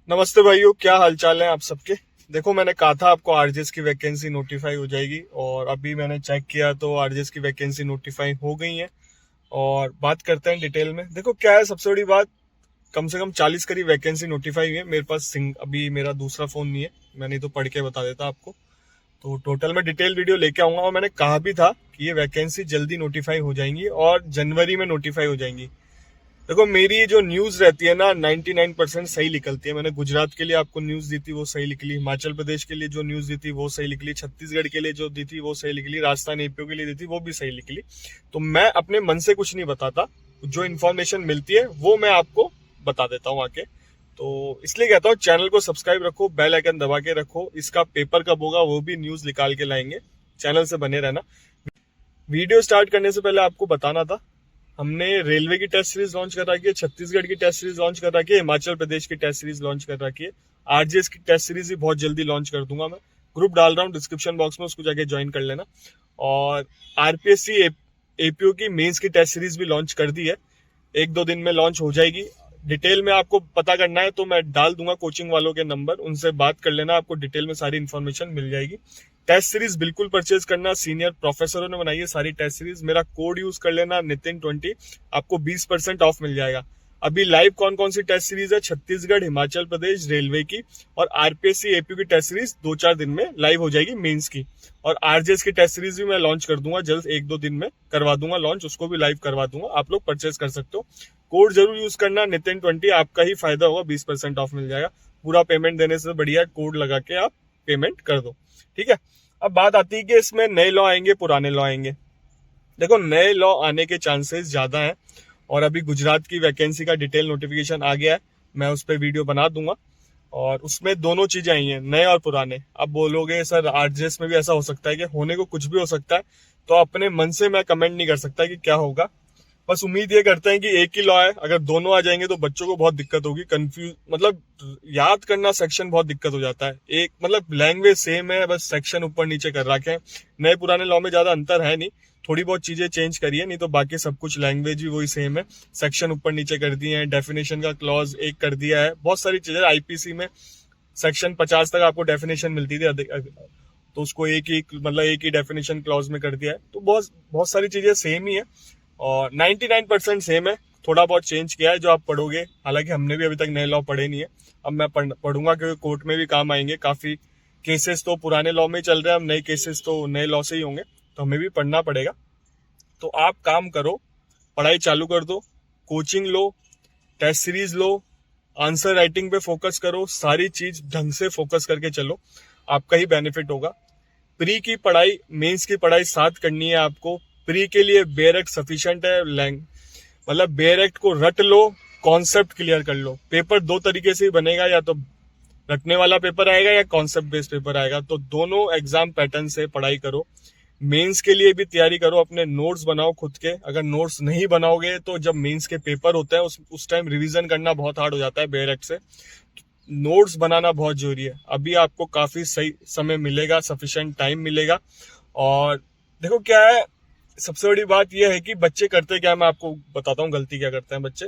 नमस्ते भाइयों, क्या हालचाल है आप सबके। देखो, मैंने कहा था आपको आरजेएस की वैकेंसी नोटिफाई हो जाएगी और अभी मैंने चेक किया तो आरजेएस की वैकेंसी नोटिफाई हो गई है। और बात करते हैं डिटेल में। देखो क्या है, सबसे बड़ी बात, कम से कम 40 करीब वैकेंसी नोटिफाई हुई है। मेरे पास अभी मेरा दूसरा फोन नहीं है, मैं नहीं तो पढ़ के बता देता आपको। तो टोटल में डिटेल वीडियो लेके आऊंगा और मैंने कहा भी था कि ये वैकेंसी जल्दी नोटिफाई हो जाएंगी और जनवरी में नोटिफाई हो जाएंगी। देखो, मेरी जो न्यूज रहती है ना 99% सही निकलती है। मैंने गुजरात के लिए आपको न्यूज दी थी, वो सही निकली। हिमाचल प्रदेश के लिए जो न्यूज दी थी वो सही निकली। छत्तीसगढ़ के लिए जो दी थी वो सही निकली। राजस्थान एपीओ के लिए दी थी वो भी सही निकली। तो मैं अपने मन से कुछ नहीं बताता, जो इन्फॉर्मेशन मिलती है वो मैं आपको बता देता हूँ आके। तो इसलिए कहता हूँ, चैनल को सब्सक्राइब रखो, बेल आइकन दबा के रखो। इसका पेपर कब होगा वो भी न्यूज निकाल के लाएंगे। चैनल से बने रहना। वीडियो स्टार्ट करने से पहले आपको बताना था, हमने रेलवे की टेस्ट सीरीज लॉन्च कर रखी है, छत्तीसगढ़ की टेस्ट सीरीज लॉन्च कर रखी है, हिमाचल प्रदेश की टेस्ट सीरीज लॉन्च कर रखी है। आरजेएस की टेस्ट सीरीज भी बहुत जल्दी लॉन्च कर दूंगा मैं। ग्रुप डाल रहा हूँ डिस्क्रिप्शन बॉक्स में, उसको जाके ज्वाइन कर लेना। और आरपीएससी एपीओ की मेंस की टेस्ट सीरीज भी लॉन्च कर दी है, एक दो दिन में लॉन्च हो जाएगी। डिटेल में आपको पता करना है तो मैं डाल दूंगा कोचिंग वालों के नंबर, उनसे बात कर लेना, आपको डिटेल में सारी इन्फॉर्मेशन मिल जाएगी। टेस्ट सीरीज बिल्कुल परचेज करना, सीनियर प्रोफेसरों ने बनाई है सारी टेस्ट सीरीज। मेरा कोड यूज कर लेना Nitin20, आपको 20% ऑफ मिल जाएगा। अभी लाइव कौन कौन सी टेस्ट सीरीज है, छत्तीसगढ़, हिमाचल प्रदेश, रेलवे की और आरपीएससी एपीयू की टेस्ट सीरीज 2-4 दिन में लाइव हो जाएगी मेंस की। और आरजेएस की टेस्ट सीरीज भी मैं लॉन्च कर दूंगा जल्द, 1-2 दिन में करवा दूंगा लॉन्च, उसको भी लाइव करवा दूंगा, आप लोग परचेज कर सकते हो। कोड जरूर यूज करना Nitin20, आपका ही फायदा होगा, 20% ऑफ मिल जाएगा। पूरा पेमेंट देने से बढ़िया कोड लगा के आप पेमेंट कर दो, ठीक है। अब बात आती है कि इसमें नए लॉ आएंगे, पुराने लॉ आएंगे। देखो, नए लॉ आने के चांसेस ज्यादा हैं और अभी गुजरात की वैकेंसी का डिटेल नोटिफिकेशन आ गया है, मैं उस पर वीडियो बना दूंगा। और उसमें दोनों चीजें आई हैं, नए और पुराने। अब बोलोगे सर आरजेएस में भी ऐसा हो सकता है, कि होने को कुछ भी हो सकता है। तो अपने मन से मैं कमेंट नहीं कर सकता कि क्या होगा। बस उम्मीद ये करते हैं कि एक ही लॉ है, अगर दोनों आ जाएंगे तो बच्चों को बहुत दिक्कत होगी, कंफ्यूज, मतलब याद करना सेक्शन बहुत दिक्कत हो जाता है। एक मतलब लैंग्वेज सेम है, बस सेक्शन ऊपर नीचे कर रखे हैं। नए पुराने लॉ में ज्यादा अंतर है नहीं, थोड़ी बहुत चीजें चेंज करी है, नहीं तो बाकी सब कुछ लैंग्वेज भी वही सेम है। सेक्शन ऊपर नीचे कर दिए हैं, डेफिनेशन का क्लॉज एक कर दिया है, बहुत सारी चीजें। आईपीसी में सेक्शन 50 तक आपको डेफिनेशन मिलती थी, तो उसको एक ही डेफिनेशन क्लॉज में कर दिया है। तो बहुत बहुत सारी चीजें सेम ही है और 99% सेम है। थोड़ा बहुत चेंज किया है जो आप पढ़ोगे, हालांकि हमने भी अभी तक नए लॉ पढ़े नहीं है। अब मैं पढ़ूंगा क्योंकि कोर्ट में भी काम आएंगे काफी। केसेस तो पुराने लॉ में ही चल रहे हैं, अब नए केसेस तो नए लॉ से ही होंगे, तो हमें भी पढ़ना पड़ेगा। तो आप काम करो, पढ़ाई चालू कर दो, कोचिंग लो, टेस्ट सीरीज लो, आंसर राइटिंग पे फोकस करो, सारी चीज ढंग से फोकस करके चलो, आपका ही बेनिफिट होगा। प्री की पढ़ाई, मेंस की पढ़ाई साथ करनी है आपको। प्री के लिए बेयर एक्ट सफिशियंट है, मतलब बेयर एक्ट को रट लो, कॉन्सेप्ट क्लियर कर लो। पेपर दो तरीके से ही बनेगा, या तो रटने वाला पेपर आएगा या कॉन्सेप्ट बेस्ड पेपर आएगा, तो दोनों एग्जाम पैटर्न से पढ़ाई करो। मेंस के लिए भी तैयारी करो, अपने नोट्स बनाओ खुद के। अगर नोट्स नहीं बनाओगे तो जब मेंस के पेपर होते हैं उस टाइम रिवीजन करना बहुत हार्ड हो जाता है बेयर एक्ट से। नोट्स बनाना बहुत जरूरी है, अभी आपको काफी सही समय मिलेगा, सफिशिएंट टाइम मिलेगा। और देखो क्या है, सबसे बड़ी बात यह है कि बच्चे करते क्या है, मैं आपको बताता हूँ गलती क्या करते हैं बच्चे।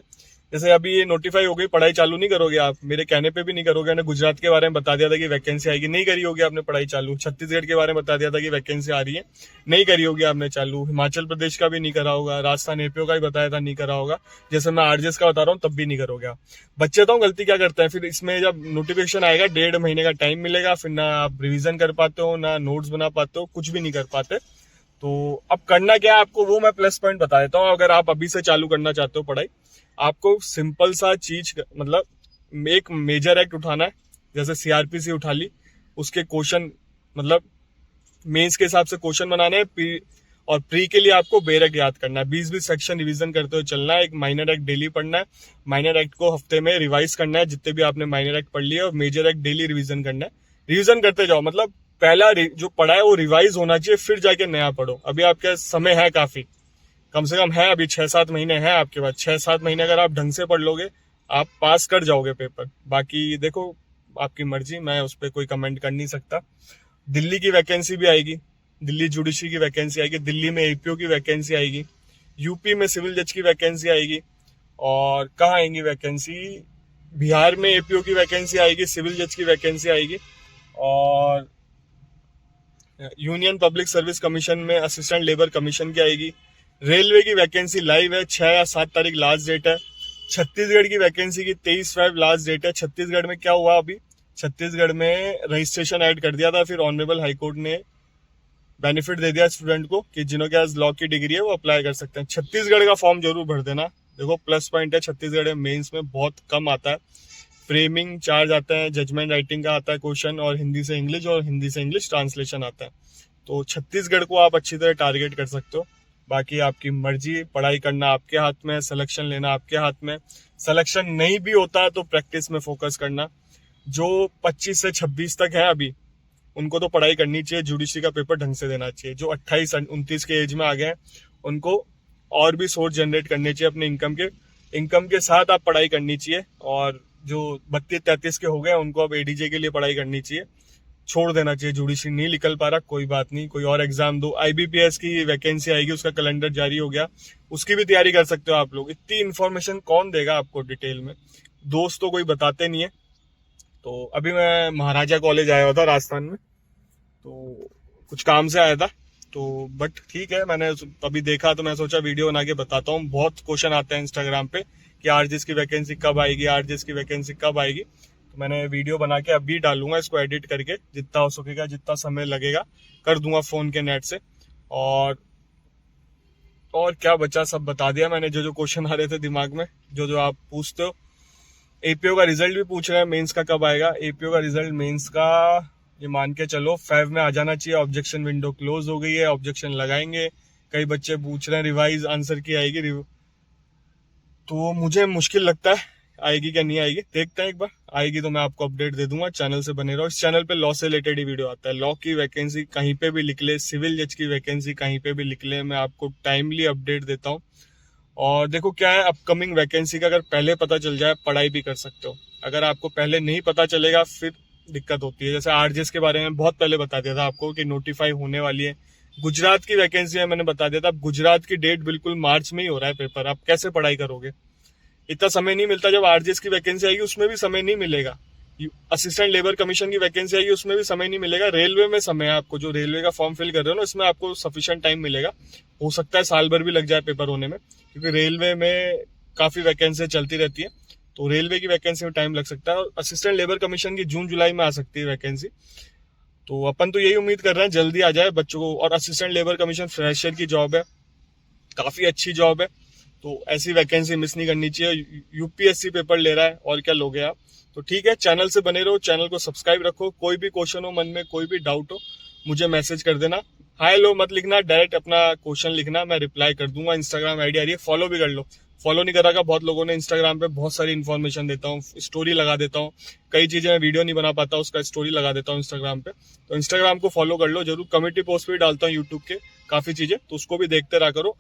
जैसे अभी ये नोटिफाई हो गई, पढ़ाई चालू नहीं करोगे आप, मेरे कहने पे भी नहीं करोगे। मैंने गुजरात के बारे में बता दिया था कि वैकेंसी आएगी, नहीं करी होगी आपने पढ़ाई चालू। छत्तीसगढ़ के बारे में बता दिया था कि वैकेंसी आ रही है, नहीं करी होगी आपने चालू। हिमाचल प्रदेश का भी नहीं करा होगा, राजस्थान एपीओ का भी बताया था नहीं करा होगा, जैसे मैं आरजेएस का बता रहा हूँ तब भी नहीं करोगे आप। बच्चे तो गलती क्या करते हैं, फिर इसमें जब नोटिफिकेशन आएगा 1.5 महीने का टाइम मिलेगा, फिर ना आप रिविजन कर पाते हो, ना नोट्स बना पाते हो, कुछ भी नहीं कर पाते। तो अब करना क्या है आपको, वो मैं प्लस पॉइंट बता देता हूँ। अगर आप अभी से चालू करना चाहते हो पढ़ाई, आपको सिंपल सा चीज, मतलब एक मेजर एक्ट उठाना है, जैसे सीआरपीसी उठा ली, उसके क्वेश्चन, मतलब मेंस के हिसाब से क्वेश्चन बनाने हैं। और प्री के लिए आपको बेयर एक्ट याद करना है, 20-20 सेक्शन रिवीजन करते हुए चलना है। एक माइनर एक्ट डेली पढ़ना है, माइनर एक्ट को हफ्ते में रिवाइज करना है, जितने भी आपने माइनर एक्ट पढ़ लिए, और मेजर एक्ट डेली रिवीजन करना है। रिवीजन करते जाओ, मतलब पहला जो पढ़ा है वो रिवाइज होना चाहिए, फिर जाके नया पढ़ो। अभी आपके समय है काफी, कम से कम है, अभी 6-7 महीने हैं आपके पास। 6-7 महीने अगर आप ढंग से पढ़ लोगे, आप पास कर जाओगे पेपर। बाकी देखो, आपकी मर्जी, मैं उस पर कोई कमेंट कर नहीं सकता। दिल्ली की वैकेंसी भी आएगी, दिल्ली जुडिशरी की वैकेंसी आएगी, दिल्ली में एपीओ की वैकेंसी आएगी, यूपी में सिविल जज की वैकेंसी आएगी। और कहाँ आएंगी वैकेंसी, बिहार में एपीओ की वैकेंसी आएगी, सिविल जज की वैकेंसी आएगी, और यूनियन पब्लिक सर्विस कमीशन में असिस्टेंट लेबर कमीशन की आएगी। रेलवे की वैकेंसी लाइव है, 6 या 7 तारीख लास्ट डेट है। छत्तीसगढ़ की वैकेंसी की 23/5 लास्ट डेट है। छत्तीसगढ़ में क्या हुआ, अभी छत्तीसगढ़ में रजिस्ट्रेशन ऐड कर दिया था, फिर ऑनरेबल हाईकोर्ट ने बेनिफिट दे दिया स्टूडेंट को कि जिन्होंने पास लॉ की डिग्री है वो अप्लाई कर सकते हैं। छत्तीसगढ़ का फॉर्म जरूर भर देना। देखो प्लस पॉइंट है, छत्तीसगढ़ में मेंस में बहुत कम आता है, फ्रेमिंग चार्ज आता है, जजमेंट राइटिंग का आता है क्वेश्चन, और हिंदी से इंग्लिश और हिंदी से इंग्लिश ट्रांसलेशन आता है। तो छत्तीसगढ़ को आप अच्छी तरह टारगेट कर सकते हो। बाकी आपकी मर्जी, पढ़ाई करना आपके हाथ में, सिलेक्शन लेना आपके हाथ में। सिलेक्शन नहीं भी होता तो प्रैक्टिस में फोकस करना। जो 25 से 26 तक है अभी, उनको तो पढ़ाई करनी चाहिए, जुडिशरी का पेपर ढंग से देना चाहिए। जो 28-29 के एज में आ गए हैं, उनको और भी सोर्स जनरेट करने चाहिए अपने इनकम के साथ आप पढ़ाई करनी चाहिए। और जो 32-33 के हो गए उनको अब एडीजे के लिए पढ़ाई करनी चाहिए, छोड़ देना चाहिए। जुडिशरी नहीं निकल पा रहा, कोई बात नहीं, कोई और एग्जाम दो। आईबीपीएस की वैकेंसी आएगी, उसका कैलेंडर जारी हो गया, उसकी भी तैयारी कर सकते हो आप लोग। इतनी इन्फॉर्मेशन कौन देगा आपको डिटेल में, दोस्त तो कोई बताते नहीं है। तो अभी मैं महाराजा कॉलेज आया हुआ था राजस्थान में, तो कुछ काम से आया था, तो बट ठीक है, मैंने अभी देखा तो मैं सोचा वीडियो बना के बताता हूँ। बहुत क्वेश्चन आते हैं इंस्टाग्राम पे कि आरजेएस की वैकेंसी कब आएगी, आरजेएस की वैकेंसी कब आएगी। तो मैंने वीडियो बना के अभी डालूंगा, इसको एडिट करके जितना हो सकेगा, जितना समय लगेगा कर दूंगा फोन के नेट से। और क्या बचा सब बता दिया मैंने, जो क्वेश्चन आ रहे थे दिमाग में, जो आप पूछते हो। एपीओ का रिजल्ट भी पूछ रहे हैं, मेंस का कब आएगा। एपीओ का रिजल्ट मेंस का ये मान के चलो 5 में आ जाना चाहिए। ऑब्जेक्शन विंडो क्लोज हो गई है, ऑब्जेक्शन लगाएंगे। कई बच्चे पूछ रहे हैं रिवाइज आंसर की आएगी, तो मुझे मुश्किल लगता है आएगी क्या नहीं आएगी, देखते हैं एक बार। आएगी तो मैं आपको अपडेट दे दूंगा, चैनल से बने रहो। इस चैनल पे लॉ से रिलेटेड ही वीडियो आता है। लॉ की वैकेंसी कहीं पे भी लिख ले, सिविल जज की वैकेंसी कहीं पे भी लिख ले, मैं आपको टाइमली अपडेट देता हूँ। और देखो क्या है, अपकमिंग वैकेंसी का अगर पहले पता चल जाए, पढ़ाई भी कर सकते हो। अगर आपको पहले नहीं पता चलेगा फिर दिक्कत होती है। जैसे आरजेएस के बारे में बहुत पहले बता दिया था आपको कि नोटिफाई होने वाली है। गुजरात की वैकेंसी है, मैंने बता दिया था। अब गुजरात की डेट बिल्कुल मार्च में ही हो रहा है पेपर, आप कैसे पढ़ाई करोगे, इतना समय नहीं मिलता। जब आरजेएस की वैकेंसी आएगी उसमें भी समय नहीं मिलेगा। असिस्टेंट लेबर कमीशन की वैकेंसी आएगी उसमें भी समय नहीं मिलेगा। रेलवे में समय है आपको, जो रेलवे का फॉर्म फिल कर रहे हो ना, इसमें आपको सफिशिएंट टाइम मिलेगा। हो सकता है साल भर भी लग जाए पेपर होने में, क्योंकि रेलवे में काफी वैकेंसी चलती रहती है, तो रेलवे की वैकेंसी में टाइम लग सकता है। और असिस्टेंट लेबर कमीशन की जून जुलाई में आ सकती है वैकेंसी। तो अपन तो यही उम्मीद कर रहे हैं जल्दी आ जाए बच्चों को। और असिस्टेंट लेबर कमीशन फ्रेशर की जॉब है, काफी अच्छी जॉब है, तो ऐसी वैकेंसी मिस नहीं करनी चाहिए। यूपीएससी पेपर ले रहा है, और क्या लोगे आप। तो ठीक है, चैनल से बने रहो, चैनल को सब्सक्राइब रखो। कोई भी क्वेश्चन हो मन में, कोई भी डाउट हो, मुझे मैसेज कर देना। हाय लो मत लिखना, डायरेक्ट अपना क्वेश्चन लिखना, मैं रिप्लाई कर दूंगा। इंस्टाग्राम आईडी आ रही है, फॉलो भी कर लो। फॉलो नहीं करा, बहुत लोगों ने इंस्टाग्राम पे बहुत सारी इन्फॉर्मेशन देता हूँ, स्टोरी लगा देता हूँ। कई चीजें मैं वीडियो नहीं बना पाता, उसका स्टोरी लगा देता हूँ इंस्टाग्राम पे। तो इंस्टाग्राम को फॉलो कर लो जरूर। कम्युनिटी पोस्ट भी डालता हूँ यूट्यूब के काफी चीजें, तो उसको भी देखते रहा करो।